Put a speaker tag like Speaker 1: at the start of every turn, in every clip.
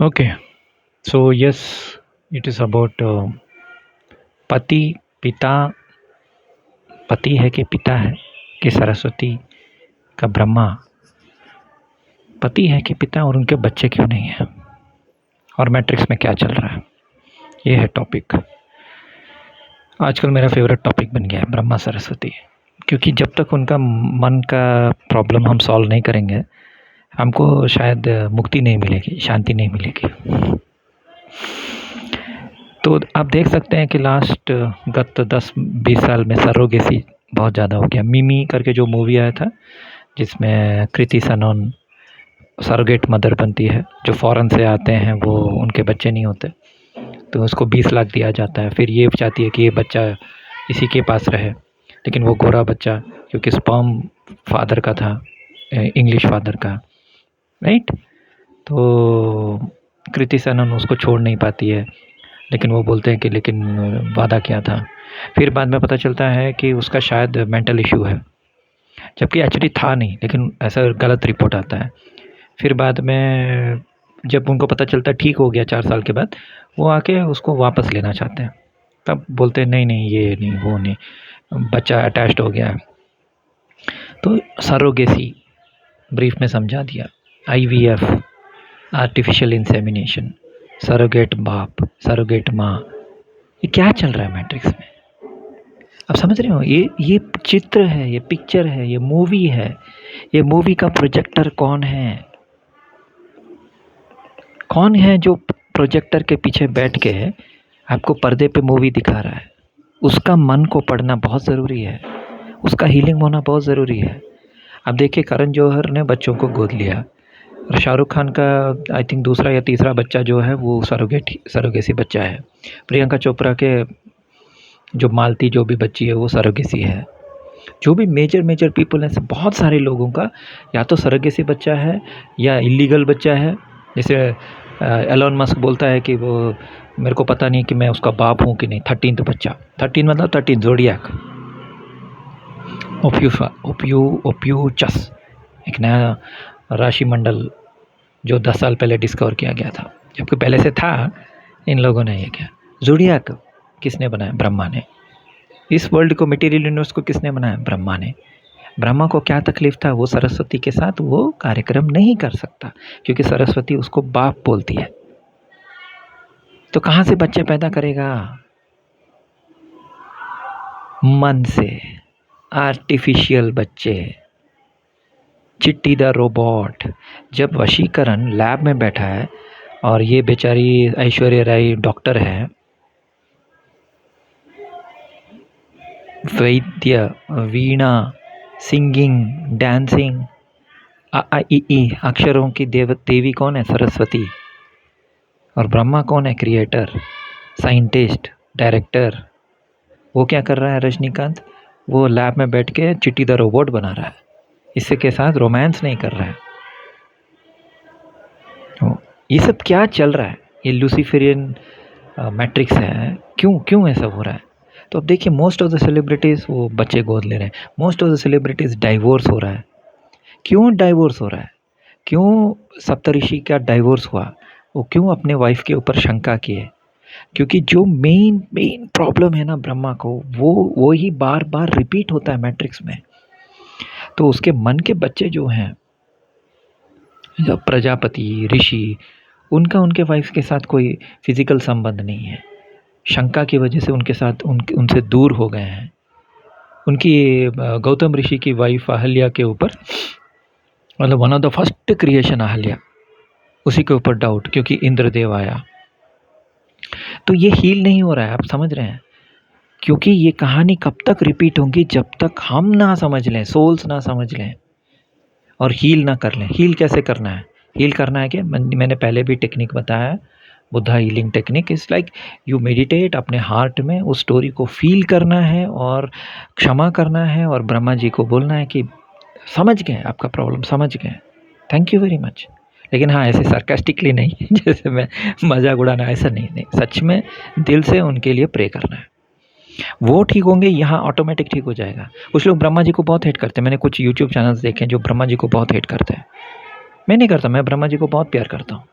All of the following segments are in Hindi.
Speaker 1: Okay, so yes, it is about पति पिता पति है कि पिता है कि सरस्वती का ब्रह्मा पति है कि पिता और उनके बच्चे क्यों नहीं है और मैट्रिक्स में क्या चल रहा है, ये है टॉपिक। आजकल मेरा फेवरेट टॉपिक बन गया है ब्रह्मा सरस्वती, क्योंकि जब तक उनका मन का प्रॉब्लम हम सॉल्व नहीं करेंगे हमको शायद मुक्ति नहीं मिलेगी, शांति नहीं मिलेगी। तो आप देख सकते हैं कि लास्ट गत 10-20 साल में सरोगेसी बहुत ज़्यादा हो गया। मिमी करके जो मूवी आया था जिसमें कृति सनोन सरोगेट मदर बनती है, जो फॉरेन से आते हैं वो उनके बच्चे नहीं होते तो उसको 20 लाख दिया जाता है। फिर ये चाहती है कि ये बच्चा इसी के पास रहे, लेकिन वो गोरा बच्चा क्योंकि स्पर्म फादर का था, इंग्लिश फादर का, राइट। तो कृति सनन उसको छोड़ नहीं पाती है, लेकिन वो बोलते हैं कि लेकिन वादा क्या था। फिर बाद में पता चलता है कि उसका शायद मेंटल इश्यू है, जबकि एक्चुअली था नहीं, लेकिन ऐसा गलत रिपोर्ट आता है। फिर बाद में जब उनको पता चलता है ठीक हो गया 4 साल के बाद, वो आके उसको वापस लेना चाहते हैं। तब बोलते हैं नहीं नहीं ये नहीं वो नहीं, बच्चा अटैच्ड हो गया। तो सरोगेसी ब्रीफ में समझा दिया, आईवीएफ, आर्टिफिशियल इंसेमिनेशन, सरोगेट बाप, सरोगेट माँ, ये क्या चल रहा है मैट्रिक्स में। आप समझ रहे हो, ये चित्र है, ये पिक्चर है, ये मूवी है। ये मूवी का प्रोजेक्टर कौन है? कौन है जो प्रोजेक्टर के पीछे बैठ के आपको पर्दे पे मूवी दिखा रहा है? उसका मन को पढ़ना बहुत ज़रूरी है, उसका हीलिंग होना बहुत ज़रूरी है। अब देखिए करण जौहर ने बच्चों को गोद लिया और शाहरुख खान का आई थिंक दूसरा या तीसरा बच्चा जो है वो सरोगेसी बच्चा है। प्रियंका चोपड़ा के जो मालती जो भी बच्ची है वो सरोगेसी है। जो भी मेजर पीपल हैं, बहुत सारे लोगों का या तो सरोगेसी बच्चा है या इलीगल बच्चा है। जैसे एलोन मस्क बोलता है कि वो मेरे को पता नहीं कि मैं उसका बाप हूँ कि नहीं। 13th बच्चा, 13 मतलब 13 ज़ोडिएक, ओप्यूचस, एक नया राशि मंडल जो 10 साल पहले डिस्कवर किया गया था, जबकि पहले से था। इन लोगों ने ये किया। ज़ोडिएक किसने बनाया? ब्रह्मा ने। इस वर्ल्ड को, मटेरियल यूनिवर्स को किसने बनाया? ब्रह्मा ने। ब्रह्मा को क्या तकलीफ था? वो सरस्वती के साथ वो कार्यक्रम नहीं कर सकता क्योंकि सरस्वती उसको बाप बोलती है। तो कहाँ से बच्चे पैदा करेगा? मन से, आर्टिफिशियल बच्चे। चिट्टी द रोबोट। जब वशीकरण लैब में बैठा है और ये बेचारी ऐश्वर्या राय डॉक्टर है, वैद्य, वीणा, सिंगिंग, डांसिंग, आ आ ई ई अक्षरों की देवी कौन है? सरस्वती। और ब्रह्मा कौन है? Creator, scientist, director. वो क्या कर रहा है रजनीकांत? वो लैब में बैठ के चिट्टी द रोबोट बना रहा है, इससे के साथ रोमांस नहीं कर रहा है। तो ये सब क्या चल रहा है? ये लूसीफेरियन मैट्रिक्स है। क्यों ऐसा हो रहा है? तो अब देखिए मोस्ट ऑफ द सेलिब्रिटीज़ वो बच्चे गोद ले रहे हैं, most of the celebrities divorce हो रहा है। क्यों डाइवोर्स हो रहा है? क्यों सप्तऋषि का डाइवोर्स हुआ? वो क्यों अपने वाइफ के ऊपर शंका किए? क्योंकि जो मेन प्रॉब्लम है ना ब्रह्मा को, वो ही बार बार रिपीट होता है मैट्रिक्स में। तो उसके मन के बच्चे जो हैं, जब प्रजापति, ऋषि, उनका उनके वाइफ के साथ कोई फिजिकल संबंध नहीं है। शंका की वजह से उनके साथ उनसे दूर हो गए हैं। उनकी गौतम ऋषि की वाइफ अहल्या के ऊपर, मतलब one of the first creation Ahalya, उसी के ऊपर डाउट क्योंकि इंद्रदेव आया। तो ये हील नहीं हो रहा है, आप समझ रहे हैं? क्योंकि ये कहानी कब तक रिपीट होंगी? जब तक हम ना समझ लें, सोल्स ना समझ लें और हील ना कर लें। हील कैसे करना है? हील करना है कि मैंने पहले भी टेक्निक बताया है, Buddha healing technique is like you meditate, अपने हार्ट में उस स्टोरी को फील करना है और क्षमा करना है और ब्रह्मा जी को बोलना है कि समझ गए, आपका प्रॉब्लम समझ गए, थैंक यू वेरी मच। लेकिन हाँ, ऐसे सार्कास्टिकली नहीं जैसे मैं मजाक उड़ाना, ऐसा नहीं, सच में दिल से उनके लिए प्रे करना है। वो ठीक होंगे, यहाँ ऑटोमेटिक ठीक हो जाएगा। कुछ लोग ब्रह्मा जी को बहुत हेट करते हैं। मैंने कुछ यूट्यूब चैनल्स देखे हैं जो ब्रह्मा जी को बहुत हेट करते हैं। मैं नहीं करता, मैं ब्रह्मा जी को बहुत प्यार करता हूँ।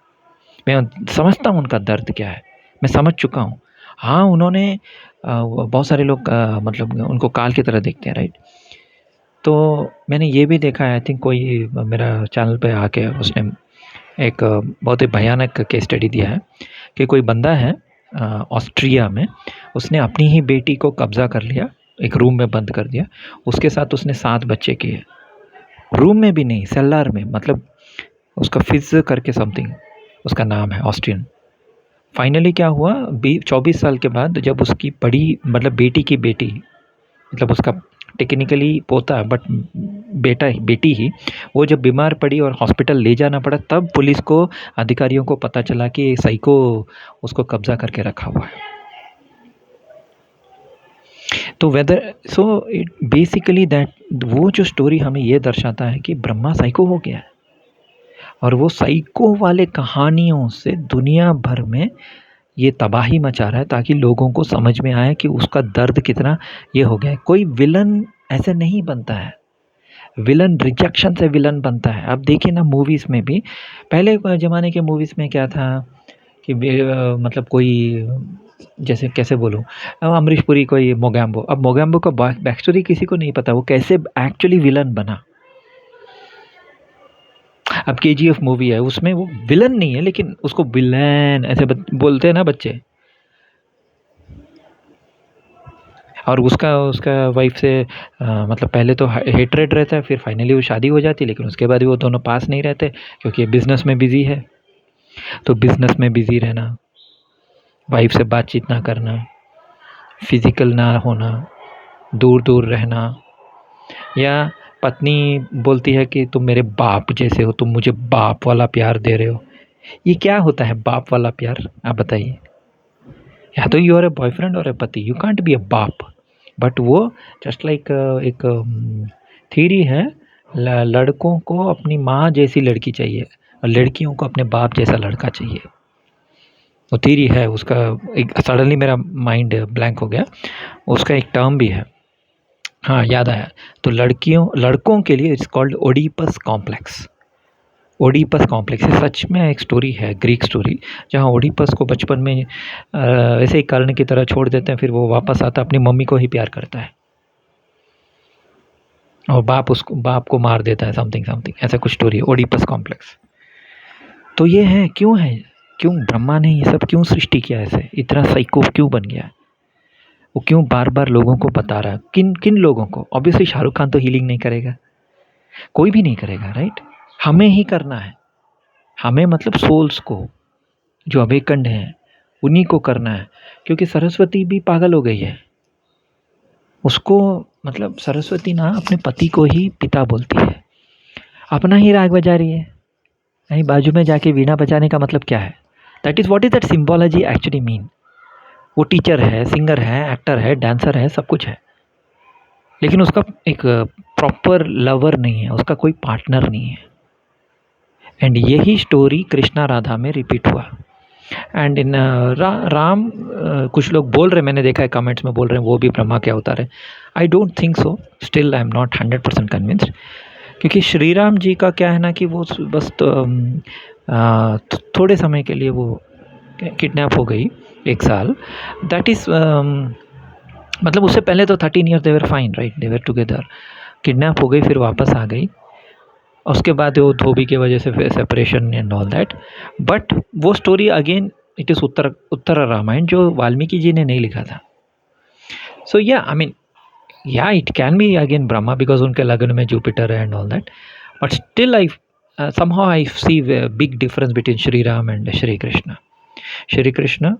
Speaker 1: मैं समझता हूँ उनका दर्द क्या है, मैं समझ चुका हूँ। हाँ, उन्होंने बहुत सारे लोग मतलब उनको काल की तरह देखते हैं, राइट? तो मैंने ये भी देखा है, आई थिंक कोई मेरा चैनल पे आके उसने एक बहुत ही भयानक केस स्टडी दिया है कि कोई बंदा है ऑस्ट्रिया में, उसने अपनी ही बेटी को कब्ज़ा कर लिया, एक रूम में बंद कर दिया, उसके साथ उसने 7 बच्चे किए। रूम में भी नहीं, सेल्लार में, मतलब उसका फिज़ करके समथिंग उसका नाम है, ऑस्ट्रियन। फाइनली क्या हुआ, 24 साल के बाद जब उसकी बड़ी मतलब बेटी की बेटी, मतलब उसका टेक्निकली पोता बट बेटा ही बेटी ही, वो जब बीमार पड़ी और हॉस्पिटल ले जाना पड़ा, तब पुलिस को अधिकारियों को पता चला कि साइको उसको कब्जा करके रखा हुआ है। तो whether so it basically that वो जो स्टोरी हमें ये दर्शाता है कि ब्रह्मा साइको हो गया है और वो साइको वाले कहानियों से दुनिया भर में ये तबाही मचा रहा है ताकि लोगों को समझ में आए कि उसका दर्द कितना ये हो गया है। कोई विलन ऐसे नहीं बनता है, विलन रिजेक्शन से विलन बनता है। आप देखिए ना मूवीज़ में भी, पहले ज़माने के मूवीज़ में क्या था कि मतलब कोई जैसे कैसे बोलूँ, अमरीश पुरी कोई मोगैम्बो, अब मोगैम्बो का बैक स्टोरी किसी को नहीं पता, वो कैसे एक्चुअली विलन बना। अब केजीएफ मूवी है, उसमें वो विलन नहीं है लेकिन उसको विलेन ऐसे बोलते हैं ना बच्चे। और उसका उसका वाइफ से मतलब पहले तो हेटरेट रहता है, फिर फाइनली वो शादी हो जाती है, लेकिन उसके बाद भी वो दोनों पास नहीं रहते क्योंकि बिजनेस में बिजी है। तो बिजनेस में बिजी रहना, वाइफ से बातचीत ना करना, फिजिकल ना होना, दूर दूर रहना, या पत्नी बोलती है कि तुम मेरे बाप जैसे हो, तुम मुझे बाप वाला प्यार दे रहे हो। ये क्या होता है बाप वाला प्यार, आप बताइए? या तो यू आर ए बॉयफ्रेंड और ए पति, यू कांट बी ए बाप। बट वो जस्ट लाइक एक थीरी है, लड़कों को अपनी माँ जैसी लड़की चाहिए और लड़कियों को अपने बाप जैसा लड़का चाहिए। वो थीरी है उसका, एक सडनली मेरा माइंड ब्लैंक हो गया, उसका एक टर्म भी है। हाँ, याद आया। तो लड़कों के लिए it's called Oedipus complex. Oedipus complex, ये सच में एक स्टोरी है, ग्रीक स्टोरी, जहाँ ओडिपस को बचपन में ऐसे ही कर्ण की तरह छोड़ देते हैं, फिर वो वापस आता अपनी मम्मी को ही प्यार करता है और बाप को मार देता है, समथिंग समथिंग ऐसा कुछ स्टोरी है, ओडिपस कॉम्प्लेक्स। तो ये है, क्यों ब्रह्मा ने ये सब क्यों सृष्टि किया, ऐसे इतना साइको क्यों बन गया? वो क्यों बार बार लोगों को बता रहा है? किन किन लोगों को? ऑब्वियसली शाहरुख खान तो हीलिंग नहीं करेगा, कोई भी नहीं करेगा, राइट? हमें ही करना है, हमें मतलब सोल्स को जो अवेकंड हैं उन्हीं को करना है, क्योंकि सरस्वती भी पागल हो गई है। उसको मतलब सरस्वती ना अपने पति को ही पिता बोलती है, अपना ही राग बजा रही है, कहीं बाजू में जाके वीणा बजाने का मतलब क्या है? That is what is that symbology actually mean? वो टीचर है, सिंगर है, एक्टर है, डांसर है, सब कुछ है, लेकिन उसका एक प्रॉपर लवर नहीं है, उसका कोई पार्टनर नहीं है। एंड यही स्टोरी कृष्णा राधा में रिपीट हुआ। एंड इन राम, कुछ लोग बोल रहे, मैंने देखा है कमेंट्स में बोल रहे हैं वो भी ब्रह्मा के अवतार है। I don't think so, still I am not 100% convinced, क्योंकि श्री राम जी का क्या है ना कि वो बस तो थोड़े समय के लिए वो किडनैप हो गई, 1 साल, दैट इज़ मतलब उससे पहले तो 13 year they were fine, right, they were together. Kidnap हो गई, फिर वापस आ गई, उसके बाद वो धोबी की वजह से फिर separation and all that. But वो स्टोरी अगेन इट इज़ उत्तर रामायण, जो वाल्मीकि जी ने नहीं लिखा था। सो या आई मीन, या it can be again Brahma because उनके लगन में जुपिटर है and all that, but still I somehow I see a big difference between Shri Ram and Shri Krishna. Shri Krishna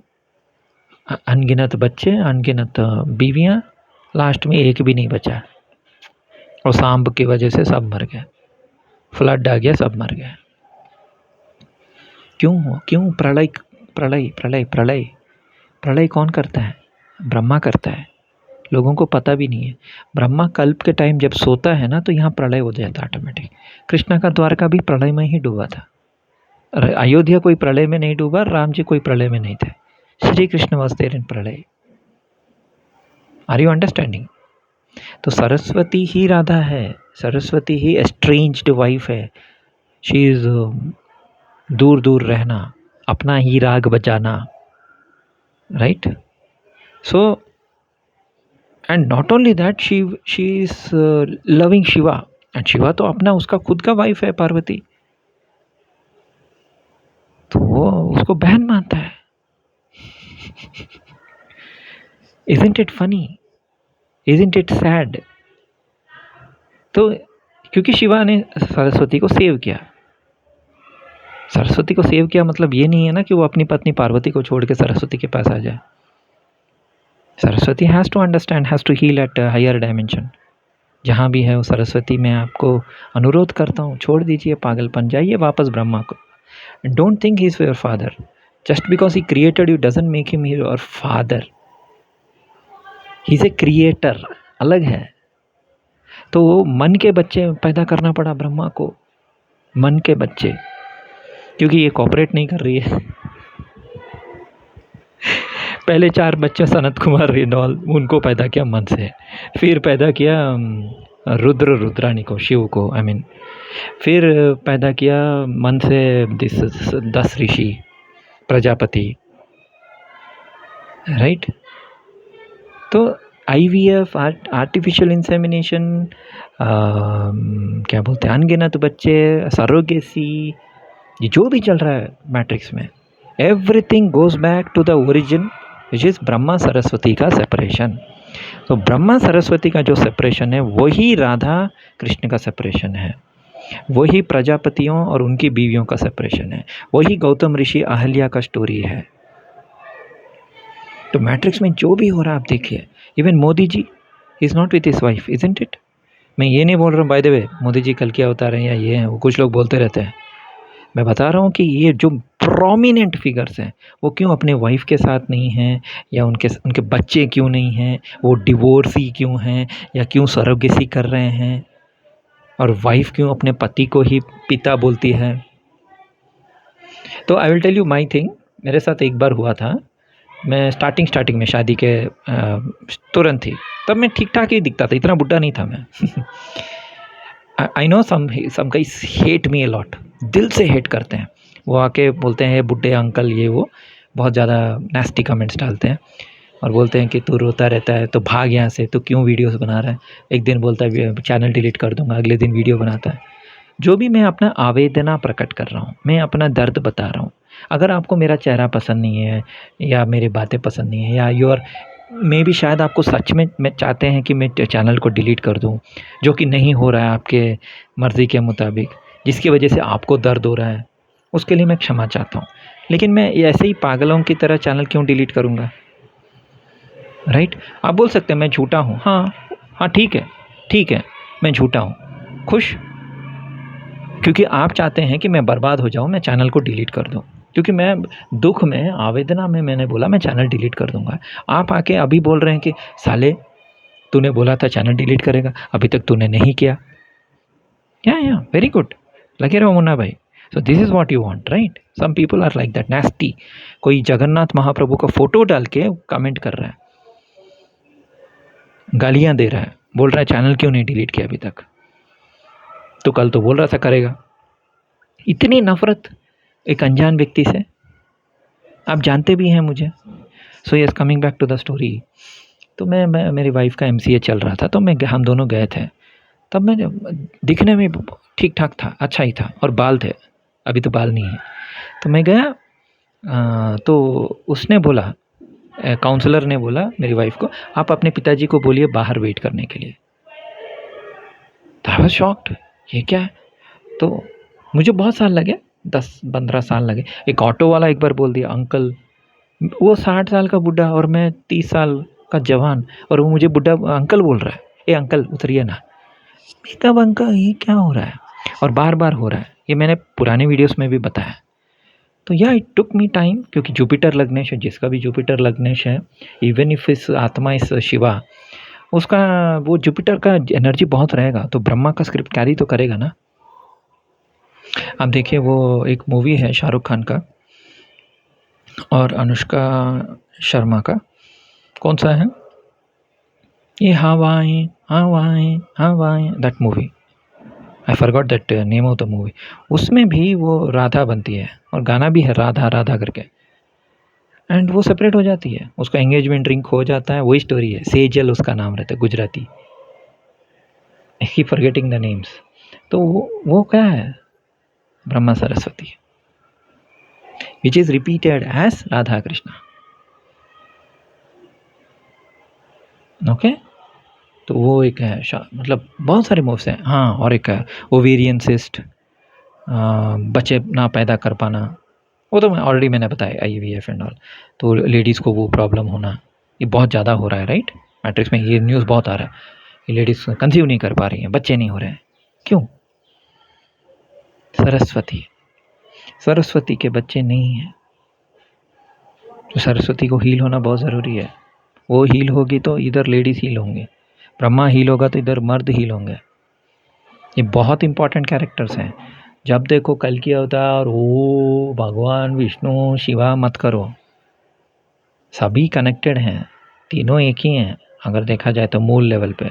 Speaker 1: अनगिनत बच्चे, अनगिनत बीवियाँ, लास्ट में एक भी नहीं बचा, और सांब की वजह से सब मर गए, फ्लड आ गया, सब मर गए। क्यों? प्रलय प्रलय प्रलय प्रलय प्रलय कौन करता है? ब्रह्मा करता है, लोगों को पता भी नहीं है। ब्रह्मा कल्प के टाइम जब सोता है ना, तो यहाँ प्रलय हो जाता है ऑटोमेटिक। कृष्णा का द्वारका भी प्रलय में ही डूबा था, अयोध्या कोई प्रलय में नहीं डूबा, राम जी कोई प्रलय में नहीं थे, Shri Krishna was there in प्रलय। Are you understanding? तो सरस्वती ही राधा है, सरस्वती ही एस्ट्रेंज्ड वाइफ है। शी इज़ दूर दूर रहना, अपना ही राग बजाना, right? So and not only that, she is loving Shiva, and Shiva तो अपना उसका खुद का वाइफ है पार्वती, तो वो उसको बहन मानता है। Isn't it funny? Isn't it sad? तो क्योंकि शिवा ने सरस्वती को सेव किया, सरस्वती को सेव किया मतलब ये नहीं है ना कि वो अपनी पत्नी पार्वती को छोड़ के सरस्वती के पास आ जाए। Saraswati has to understand, has to heal at higher dimension. जहाँ भी है वो सरस्वती, मैं आपको अनुरोध करता हूँ, छोड़ दीजिए पागलपन, जाइए वापस ब्रह्मा को। Don't think he is your father, just because he created you doesn't make him your father. He is a creator, अलग है। तो मन के बच्चे पैदा करना पड़ा ब्रह्मा को, मन के बच्चे, क्योंकि ये कॉपरेट नहीं कर रही है। पहले 4 बच्चे सनत कुमार रेनॉल, उनको पैदा किया मन से, फिर पैदा किया रुद्रानी को, शिव को, आई मीन, फिर पैदा किया मन से 10 ऋषि प्रजापति, राइट? तो IVF, आर्टिफिशियल इंसेमिनेशन, क्या बोलते हैं, अनगिनत बच्चे, सरोगेसी, ये जो भी चल रहा है मैट्रिक्स में, everything goes back to the origin which is Brahma Saraswati का सेपरेशन। तो ब्रह्मा सरस्वती का जो सेपरेशन है वही राधा कृष्ण का सेपरेशन है, वही प्रजापतियों और उनकी बीवियों का सेपरेशन है, वही गौतम ऋषि अहल्या का स्टोरी है। तो मैट्रिक्स में जो भी हो रहा है आप देखिए, even Modi ji is not with his wife, isn't it? मैं ये नहीं बोल रहा हूँ by the way Modi ji कल क्या अवतार हैं या ये हैं, वो कुछ लोग बोलते रहते हैं। मैं बता रहा हूँ कि ये जो प्रोमिनेंट फिगर्स हैं वो क्यों अपने वाइफ के साथ नहीं हैं, या उनके बच्चे क्यों नहीं हैं, वो डिवोर्सी क्यों हैं, या क्यों सरोगेसी कर रहे हैं, और वाइफ क्यों अपने पति को ही पिता बोलती है। तो I will tell you my thing, मेरे साथ एक बार हुआ था। मैं स्टार्टिंग में शादी के तुरंत ही, तब मैं ठीक ठाक ही दिखता था, इतना बुढ़ा नहीं था मैं। I know some guys hate me a lot, दिल से हेट करते हैं। वो आके बोलते हैं बुड्ढे अंकल, ये वो बहुत ज़्यादा नेस्टी कमेंट्स डालते हैं और बोलते हैं कि तू रोता रहता है तो भाग यहाँ से, तो क्यों वीडियोस बना रहा है। एक दिन बोलता है चैनल डिलीट कर दूंगा, अगले दिन वीडियो बनाता है। जो भी मैं अपना आवेदना प्रकट कर रहा हूँ, मैं अपना दर्द बता रहा हूँ। अगर आपको मेरा चेहरा पसंद नहीं है, या मेरी बातें पसंद नहीं है, या योर मे भी शायद आपको सच में चाहते हैं कि मैं चैनल को डिलीट कर दूं, जो कि नहीं हो रहा है आपके मर्ज़ी के मुताबिक, जिसकी वजह से आपको दर्द हो रहा है, उसके लिए मैं क्षमा चाहता हूँ। लेकिन मैं ऐसे ही पागलों की तरह चैनल क्यों डिलीट करूँगा, राइट? आप बोल सकते हैं मैं झूठा हूँ, हाँ ठीक है, मैं झूठा हूँ, खुश, क्योंकि आप चाहते हैं कि मैं बर्बाद हो जाऊँ, मैं चैनल को डिलीट कर दूँ, क्योंकि मैं दुख में, आवेदना में मैंने बोला मैं चैनल डिलीट कर दूंगा। आप आके अभी बोल रहे हैं कि साले तूने बोला था चैनल डिलीट करेगा, अभी तक तूने नहीं किया। या वेरी गुड, लगे Raho Munna Bhai. So this is what you want, right? Some people are like that, nasty. कोई जगन्नाथ महाप्रभु का फोटो डाल के कमेंट कर रहा है, गालियां दे रहा है, बोल रहा है चैनल क्यों नहीं डिलीट किया अभी तक, तो कल तो बोल रहा था करेगा। इतनी नफरत एक अनजान व्यक्ति से, आप जानते भी हैं मुझे। So yes, coming back to the story. तो मैं मेरी वाइफ का MCA चल रहा था, तो हम दोनों गए थे। तब मैं दिखने में ठीक ठाक था, अच्छा ही था, और बाल थे, अभी तो बाल नहीं है। तो मैं गया, तो उसने बोला, काउंसलर ने बोला मेरी वाइफ को, आप अपने पिताजी को बोलिए बाहर वेट करने के लिए। तो आई वाज शॉक्ड, ये क्या है? तो मुझे बहुत साल लगे, 10-15 साल लगे। एक ऑटो वाला एक बार बोल दिया अंकल, वो 60 साल का बुढ़ा और मैं 30 साल का जवान, और वो मुझे बुढ़ा अंकल बोल रहा है, ए अंकल उतरिए ना। कब अंकल, ये क्या हो रहा है? और बार बार हो रहा है, ये मैंने पुराने वीडियोस में भी बताया। तो या इट टुक मी टाइम, क्योंकि जुपिटर लग्नेश है, जिसका भी जुपिटर लग्नेश है, इवन इफ इस आत्मा इस शिवा, उसका वो जुपिटर का एनर्जी बहुत रहेगा, तो ब्रह्मा का स्क्रिप्ट कैरी तो करेगा ना। आप देखिए, वो एक मूवी है शाहरुख खान का और अनुष्का शर्मा का, कौन सा है ये, हवाएं हवाएं हवाएं, that movie. I forgot that name of the movie. उसमें भी वो राधा बनती है और गाना भी है राधा राधा करके, एंड वो सेपरेट हो जाती है, उसका एंगेजमेंट रिंग खो जाता है, वही स्टोरी है। सेजल उसका नाम रहता है, गुजराती, ही फॉरगेटिंग द नेम्स। तो वो क्या है, Brahma Saraswati, which is repeated as Radha Krishna. Okay, तो वो एक है मतलब बहुत सारे मूव्स हैं। हाँ, और एक है ओवेरियन सिस्ट, बच्चे ना पैदा कर पाना, वो तो मैंने बताया, IVF एंड ऑल। तो लेडीज़ को वो प्रॉब्लम होना, ये बहुत ज़्यादा हो रहा है, राइट। मैट्रिक्स में ये न्यूज़ बहुत आ रहा है कि लेडीज़ कंसीव नहीं कर पा रही हैं, बच्चे नहीं हो रहे हैं। क्यों? सरस्वती के बच्चे नहीं हैं। तो सरस्वती को हील होना बहुत ज़रूरी है। वो हील होगी तो इधर लेडीज़ हील होंगे, ब्रह्मा हील होगा तो इधर मर्द हील होंगे। ये बहुत इंपॉर्टेंट कैरेक्टर्स हैं। जब देखो कल की अवतार, ओ भगवान विष्णु शिवा मत करो, सभी कनेक्टेड हैं, तीनों एक ही हैं अगर देखा जाए तो मूल लेवल पे।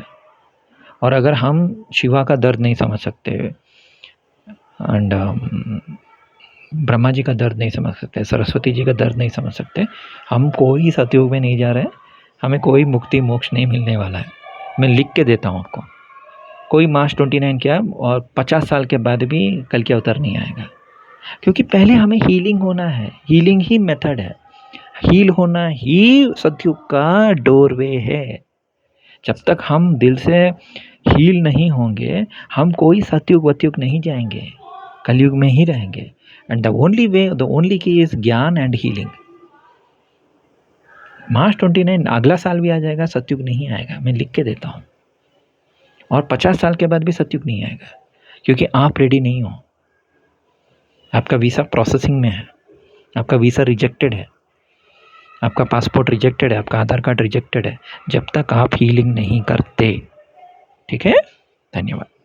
Speaker 1: और अगर हम शिवा का दर्द नहीं समझ सकते एंड ब्रह्मा जी का दर्द नहीं समझ सकते, सरस्वती जी का दर्द नहीं समझ सकते, हम कोई सतयुग में नहीं जा रहे हैं, हमें कोई मुक्ति मोक्ष नहीं मिलने वाला है। मैं लिख के देता हूँ आपको, कोई मार्च 29 क्या और 50 साल के बाद भी कल के अवतार नहीं आएगा, क्योंकि पहले हमें हीलिंग होना है। हीलिंग ही मेथड है, हील होना ही सतयुग का डोरवे है। जब तक हम दिल से हील नहीं होंगे, हम कोई सतयुग वतयुग नहीं जाएंगे, कलयुग में ही रहेंगे। And the only way, the only की इज ज्ञान एंड हीलिंग। मार्च 29 अगला साल भी आ जाएगा, सतयुग नहीं आएगा, मैं लिख के देता हूँ। और 50 साल के बाद भी सतयुग नहीं आएगा, क्योंकि आप रेडी नहीं हो। आपका वीसा प्रोसेसिंग में है, आपका वीसा रिजेक्टेड है, आपका पासपोर्ट रिजेक्टेड है, आपका आधार कार्ड रिजेक्टेड है, जब तक आप हीलिंग नहीं करते। ठीक है, धन्यवाद।